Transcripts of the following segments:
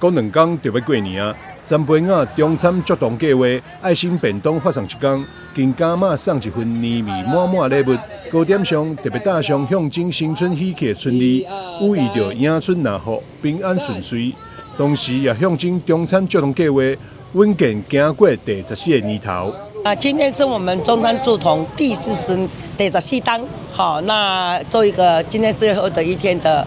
過2天就要過年啊！詹培亞中餐祝同計劃愛心便當發送1天，經加碼送1份年味滿滿禮物。糕點上特別打上象徵新春喜氣的春字，寓意着迎春納福、平安順遂。同時也象徵中餐祝同計劃穩健行過第14個年頭。今天是我們中餐祝同第14天，好，那做一個今天最後的一天的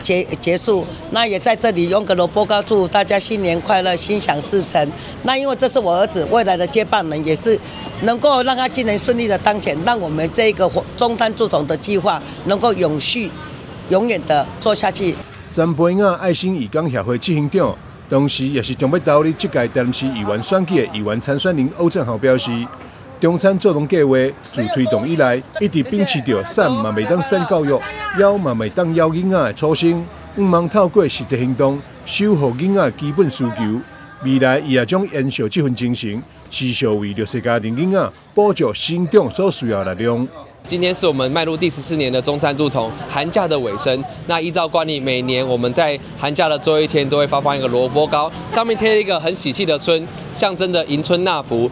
結束，那也在這裡用個蘿蔔糕祝大家新年快樂，心想事成。那因為這是我兒子未來的接班人，也是能夠讓他今年順利的當選，讓我們這個中餐祝同的計劃能夠永續、永遠的做下去。詹培亞愛心義工協會執行長，同時也是將要投入這屆台南市議員選舉的議員參選人歐正豪表示，中餐祝同計劃自推動以來，一直秉持着善嘛袂當善教育，妖嘛袂當妖囡仔的初心，望透過實際行動守護囡仔基本需求。未來伊也將延續這份精神，持續為弱勢家庭囡仔補足生長所需要的力量。今天是我們邁入第14年的中餐祝同寒假的尾聲。那依照慣例，每年我們在寒假的最後一天都會發放一個蘿蔔糕，上面貼了一個很喜氣的春，象徵的迎春納福。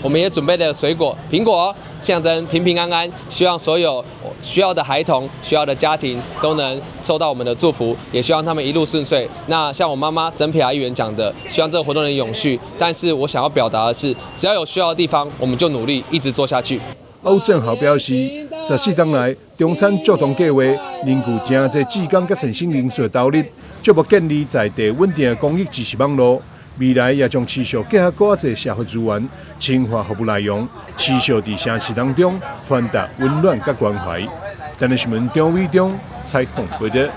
我們也準備了水果蘋果，象徵平平安安。希望所有需要的孩童、需要的家庭都能收到我們的祝福，也希望他們一路順遂。那像我媽媽曾培雅議員講的，希望這個活動能永續。但是我想要表達的是，只要有需要的地方，我們就努力一直做下去。歐正豪表示，14天來中餐祝同計劃凝聚真儕志工甲善心人士投入，逐步建立在地穩定的公益支持網絡。未來也將持續結合更多社會資源、深化服務內容，持續在城市當中傳達溫暖甲關懷。台南新聞張偉忠採訪報道。